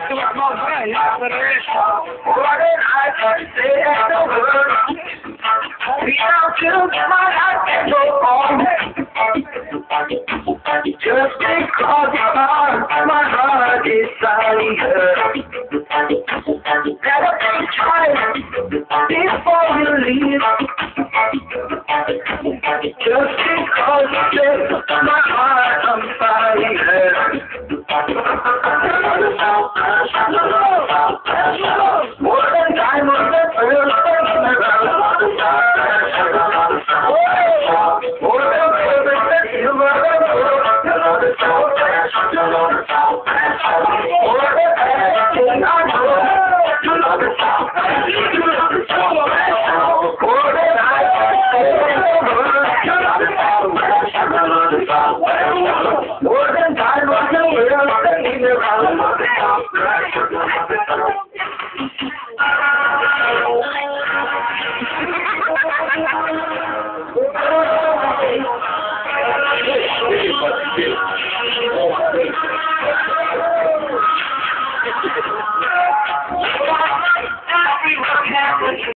What did I say at the word? We now took my heart and go on. Just because my heart is silent. Better think twice before you leave. Just because my heart I'm silent. More than diamonds and pearls, more than perfect and silver and gold. More than anything I know. More than I can say more than diamonds and pearls and